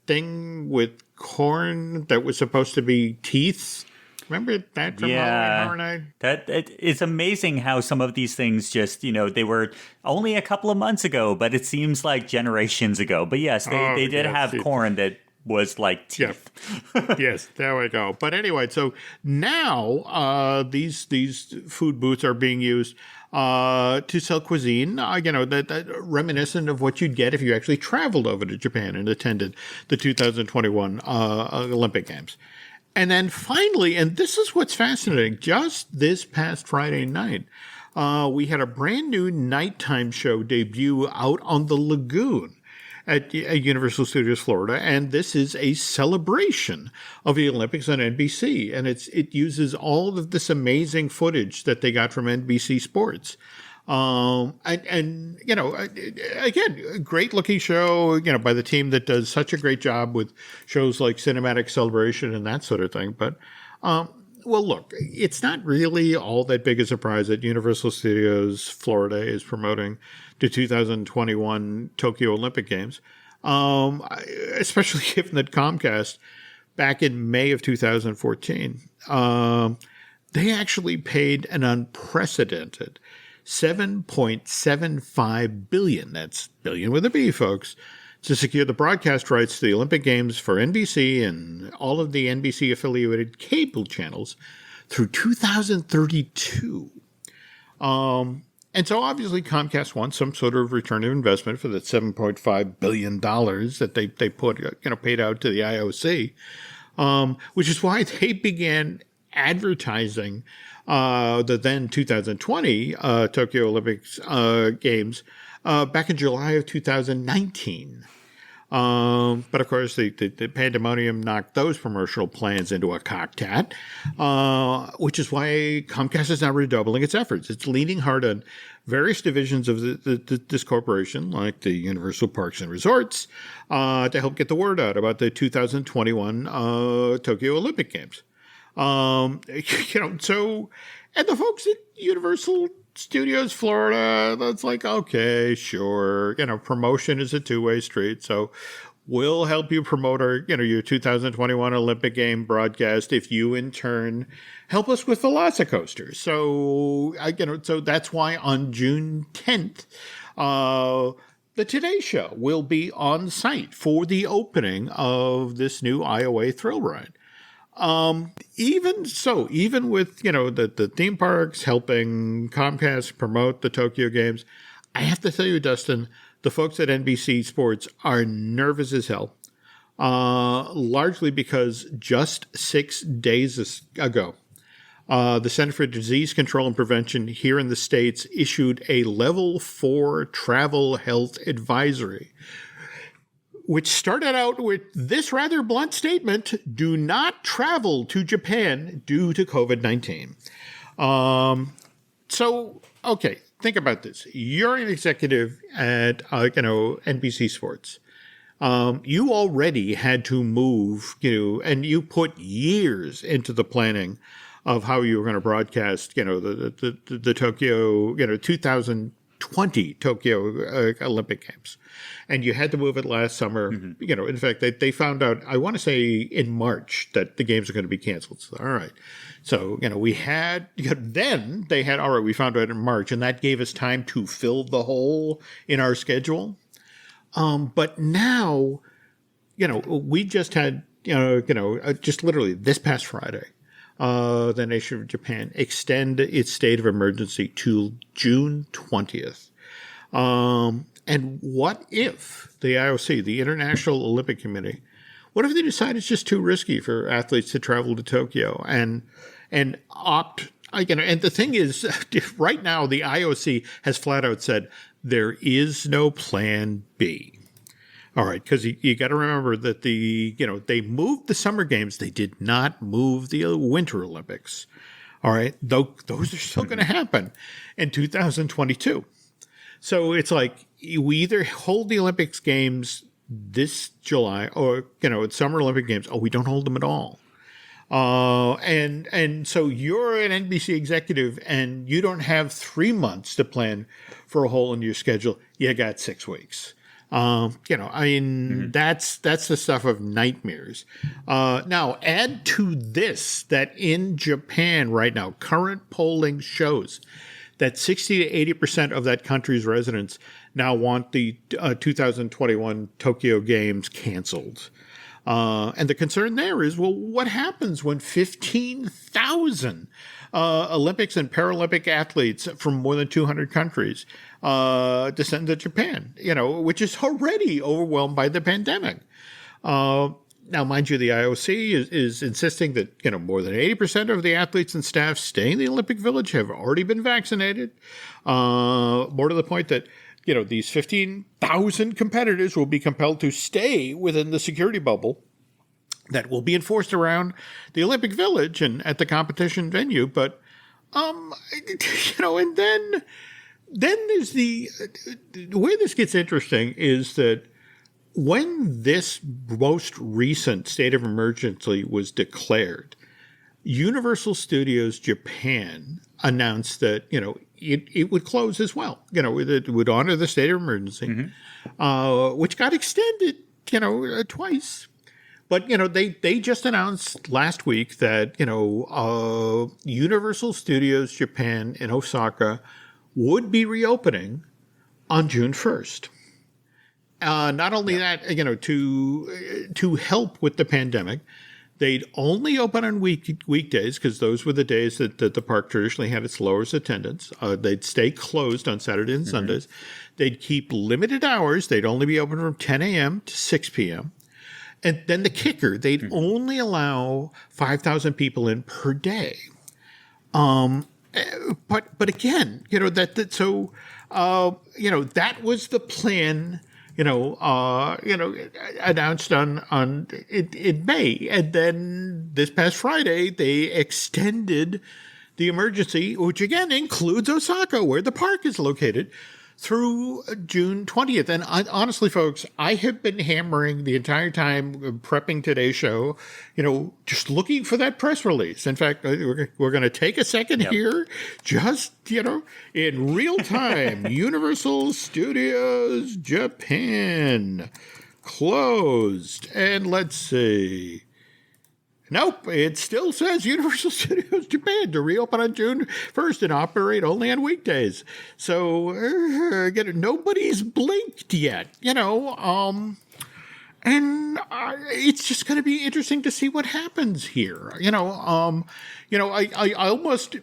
thing with corn that was supposed to be teeth. Remember that from Halloween Horror Night? It's amazing how some of these things just, they were only a couple of months ago, but it seems like generations ago. But yes, they did have corn that was like teeth. Yeah. Yes, there we go. But anyway, so now these food booths are being used to sell cuisine, that reminiscent of what you'd get if you actually traveled over to Japan and attended the 2021 Olympic Games. And then finally, and this is what's fascinating, just this past Friday night, we had a brand new nighttime show debut out on the lagoon at Universal Studios Florida, and this is a celebration of the Olympics on NBC, and it uses all of this amazing footage that they got from NBC Sports. Again, a great looking show, by the team that does such a great job with shows like Cinematic Celebration and that sort of thing. But, well, look, it's not really all that big a surprise that Universal Studios Florida is promoting the 2021 Tokyo Olympic Games, especially given that Comcast, back in May of 2014, they actually paid an unprecedented $7.75 billion, that's billion with a B, folks, to secure the broadcast rights to the Olympic Games for NBC and all of the NBC-affiliated cable channels through 2032. And so obviously Comcast wants some sort of return of investment for that $7.5 billion that they put, paid out to the IOC, which is why they began advertising the then 2020 Tokyo Olympics Games back in July of 2019. But of course, the pandemonium knocked those promotional plans into a cocktat, which is why Comcast is now redoubling its efforts. It's leaning hard on various divisions of this corporation, like the Universal Parks and Resorts, to help get the word out about the 2021 Tokyo Olympic Games. And the folks at Universal Studios Florida, that's like, okay, sure. Promotion is a two-way street. So we'll help you promote your 2021 Olympic game broadcast if you in turn help us with Velocicoasters. So, so that's why on June 10th, the Today Show will be on site for the opening of this new IOA thrill ride. Even with, the theme parks helping Comcast promote the Tokyo Games, I have to tell you, Dustin, the folks at NBC Sports are nervous as hell, largely because just 6 days ago, the Center for Disease Control and Prevention here in the States issued a Level 4 travel health advisory, which started out with this rather blunt statement: do not travel to Japan due to COVID-19. So, okay, think about this. You're an executive at, NBC Sports. You already had to move, and you put years into the planning of how you were going to broadcast, the Tokyo, 2020 Tokyo Olympic Games. And you had to move it last summer. Mm-hmm. In fact, they found out, I want to say in March, that the games are going to be canceled. So, all right. So, we had, then they had, all right, we found out in March, and that gave us time to fill the hole in our schedule. But now, we just had, just literally this past Friday, the nation of Japan extend its state of emergency to June 20th. And what if the IOC, the International Olympic Committee, what if they decide it's just too risky for athletes to travel to Tokyo and opt? And the thing is, right now the IOC has flat out said there is no plan B. All right, because you got to remember that they moved the Summer Games, they did not move the Winter Olympics. All right, those are still going to happen in 2022. So it's like we either hold the Olympics Games this July or, Summer Olympic Games, or we don't hold them at all. And so you're an NBC executive and you don't have 3 months to plan for a hole in your schedule. You got 6 weeks. Mm-hmm. That's the stuff of nightmares. Now add to this that in Japan right now, current polling shows that 60 to 80% of that country's residents now want the 2021 Tokyo Games canceled. And the concern there is, well, what happens when 15,000 Olympics and Paralympic athletes from more than 200 countries descend to Japan, which is already overwhelmed by the pandemic. Now, mind you, the IOC is insisting that, more than 80% of the athletes and staff staying in the Olympic Village have already been vaccinated. More to the point that, these 15,000 competitors will be compelled to stay within the security bubble that will be enforced around the Olympic Village and at the competition venue. But, and then there's the way this gets interesting is that when this most recent state of emergency was declared, Universal Studios Japan announced that, it would close as well. It would honor the state of emergency, which got extended, twice. But, they just announced last week that, Universal Studios Japan in Osaka would be reopening on June 1st. Not only that, to help with the pandemic, they'd only open on weekdays because those were the days that the park traditionally had its lowest attendance. They'd stay closed on Saturdays and Sundays. They'd keep limited hours. They'd only be open from 10 a.m. to 6 p.m. And then the kicker, they'd only allow 5,000 people in per day. But again, that was the plan. Announced on in May, and then this past Friday they extended the emergency, which again includes Osaka, where the park is located, through June 20th. And honestly, folks, I have been hammering the entire time prepping today's show, just looking for that press release. In fact, we're going to take a second here, just, in real time. Universal Studios Japan closed. And let's see. Nope, it still says Universal Studios Japan to reopen on June 1st and operate only on weekdays. So, nobody's blinked yet, and it's just going to be interesting to see what happens here. I almost,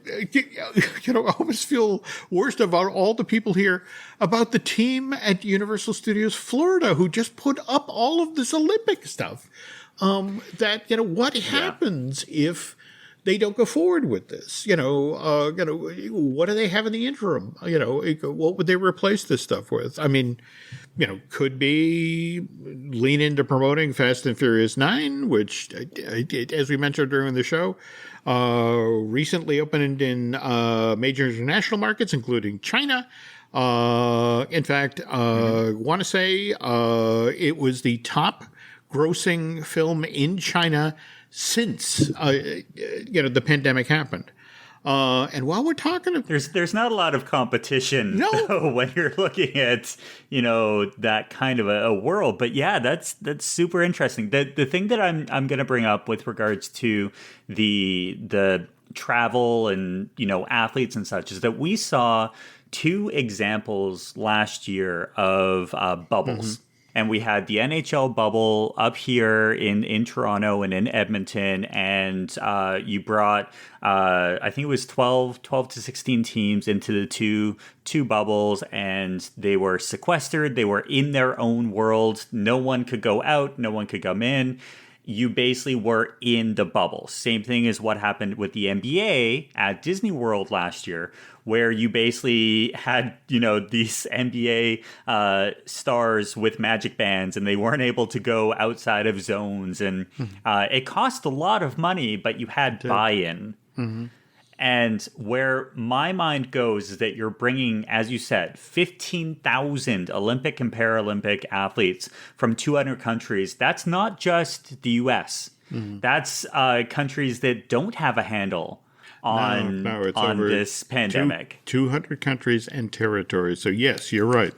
almost feel worst about all the people here about the team at Universal Studios Florida who just put up all of this Olympic stuff. What happens if they don't go forward with this? What do they have in the interim? What would they replace this stuff with? I mean, could be lean into promoting Fast and Furious 9, which, as we mentioned during the show, recently opened in major international markets, including China. In fact, want to say it was the top grossing film in China since the pandemic happened. And while we're talking, there's not a lot of competition when you're looking at that kind of a world. But yeah, that's super interesting. The thing that I'm going to bring up with regards to the travel and athletes and such is that we saw two examples last year of bubbles. And we had the NHL bubble up here in Toronto and in Edmonton. And you brought, I think it was 12 to 16 teams into the two bubbles. And they were sequestered. They were in their own world. No one could go out. No one could come in. You basically were in the bubble. Same thing as what happened with the NBA at Disney World last year, where you basically had, these NBA stars with magic bands and they weren't able to go outside of zones. And it cost a lot of money, but you had buy-in. And where my mind goes is that you're bringing, as you said, 15,000 Olympic and Paralympic athletes from 200 countries. That's not just the U.S. That's countries that don't have a handle on this pandemic. 200 countries and territories. So yes, you're right.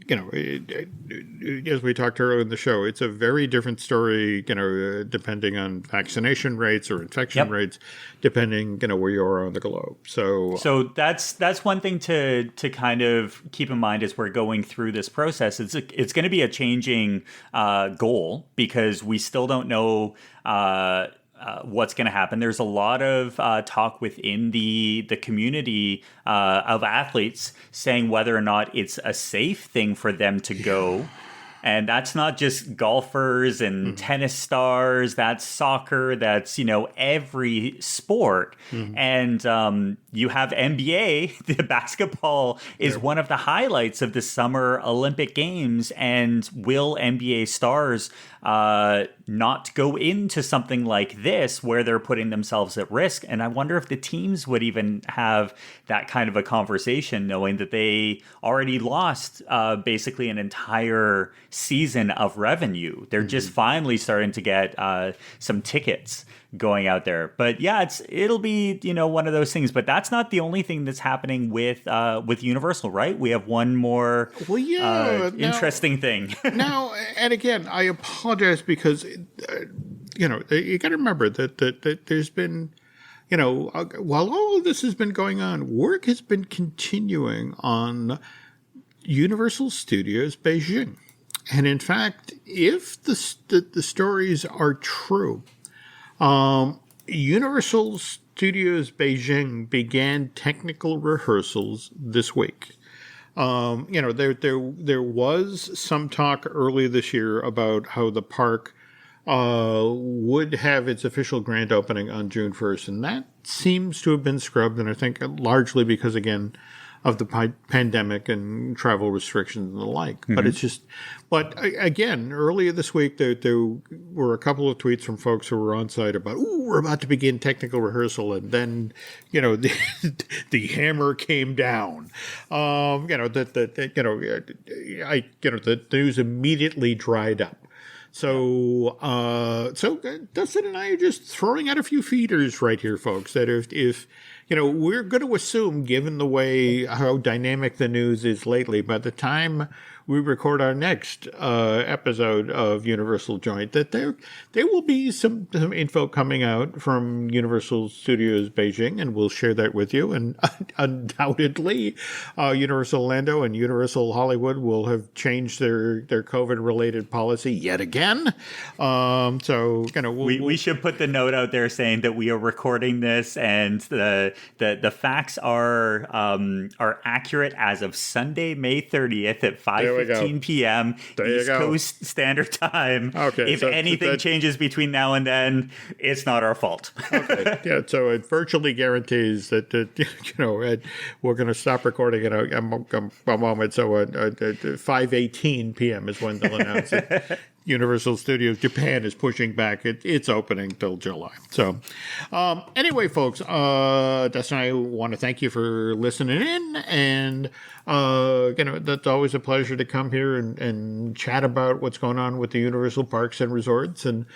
as we talked earlier in the show, it's a very different story, depending on vaccination rates or infection rates, depending, where you are on the globe. So that's one thing to kind of keep in mind as we're going through this process. It's going to be a changing goal because we still don't know what's going to happen. There's a lot of talk within the community of athletes saying whether or not it's a safe thing for them to go. And that's not just golfers and tennis stars. That's soccer. That's, every sport. And you have NBA. The basketball is one of the highlights of the Summer Olympic Games. And will NBA stars not go into something like this where they're putting themselves at risk? And I wonder if the teams would even have that kind of a conversation, knowing that they already lost basically an entire season of revenue. They're just finally starting to get some tickets going out there. But yeah, it'll be, one of those things. But that's not the only thing that's happening with Universal, right? We have one more interesting thing. Now, and again, I apologize because, you got to remember that there's been, while all of this has been going on, work has been continuing on Universal Studios Beijing. And in fact, if the stories are true, Universal Studios Beijing began technical rehearsals this week. There was some talk earlier this year about how the park would have its official grand opening on June 1st, and that seems to have been scrubbed, and I think largely because, again, of the pandemic and travel restrictions and the like. But it's just, again, earlier this week, there were a couple of tweets from folks who were on site about, we're about to begin technical rehearsal. And then, the hammer came down. The news immediately dried up. So Dustin and I are just throwing out a few feeders right here, folks, that if we're going to assume, given the way how dynamic the news is lately, by the time we record our next episode of Universal Joint, that there will be some info coming out from Universal Studios Beijing, and we'll share that with you. And undoubtedly, Universal Orlando and Universal Hollywood will have changed their COVID-related policy yet again. We should put the note out there saying that we are recording this, and the facts are accurate as of Sunday, May 30th at 5:15 p.m. East Coast Standard Time. Okay, if anything changes between now and then, it's not our fault. Okay, yeah. So it virtually guarantees that we're going to stop recording in a moment. So 5:18 p.m. is when they'll announce it. Universal Studios Japan is pushing back its opening till July. So anyway, folks, Dustin and I want to thank you for listening in. And, that's always a pleasure to come here and chat about what's going on with the Universal Parks and Resorts. And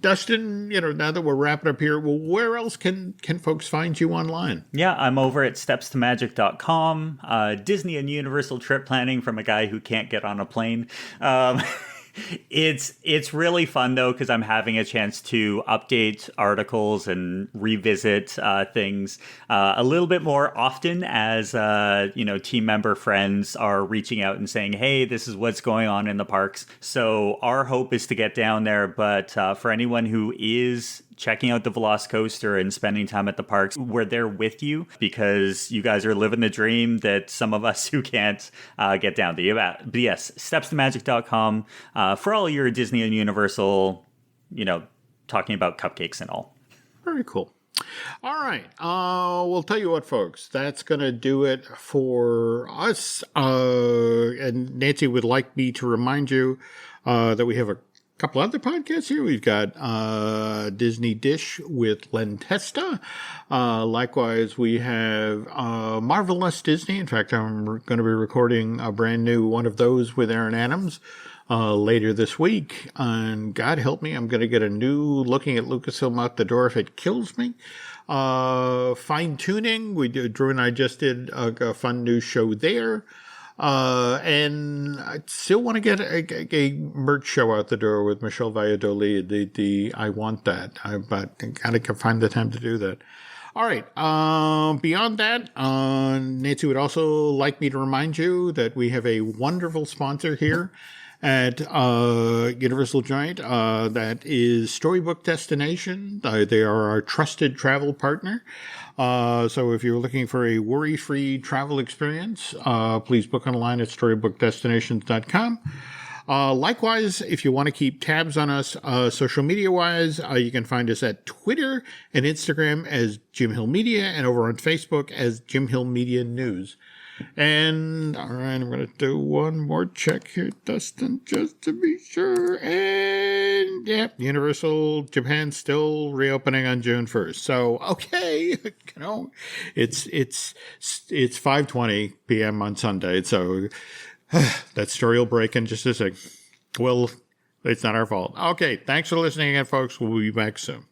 Dustin, now that we're wrapping up here, well, where else can folks find you online? Yeah, I'm over at stepstomagic.com. Disney and Universal trip planning from a guy who can't get on a plane. It's really fun though, because I'm having a chance to update articles and revisit things a little bit more often as team member friends are reaching out and saying, hey, this is what's going on in the parks. So our hope is to get down there, but for anyone who is checking out the Velocicoaster and spending time at the parks, we're there with you because you guys are living the dream that some of us who can't get down to. But yes, stepstomagic.com for all your Disney and Universal, talking about cupcakes and all. Very cool. All right. We'll tell you what, folks, that's going to do it for us. And Nancy would like me to remind you that we have a couple other podcasts here. We've got Disney Dish with Len Testa. Likewise, we have Marvelous Disney. In fact, I'm going to be recording a brand new one of those with Aaron Adams later this week. And God help me, I'm going to get a new Looking at Lucasfilm Out the Door if it kills me. Fine Tuning. Drew and I just did a fun new show there. And I still want to get a merch show out the door with Michelle Valladolid. The I want that, but I gotta find the time to do that. All right. Beyond that, Nancy would also like me to remind you that we have a wonderful sponsor here at Universal Joint. That is Storybook Destination. They are our trusted travel partner. So if you're looking for a worry-free travel experience, please book online at storybookdestinations.com. Likewise, if you want to keep tabs on us social media-wise, you can find us at Twitter and Instagram as Jim Hill Media and over on Facebook as Jim Hill Media News. And, all right, I'm going to do one more check here, Dustin, just to be sure. And, yeah, Universal Japan still reopening on June 1st. So, okay, it's 5:20 p.m. on Sunday, so that story will break in just a sec. Well, it's not our fault. Okay, thanks for listening again, folks. We'll be back soon.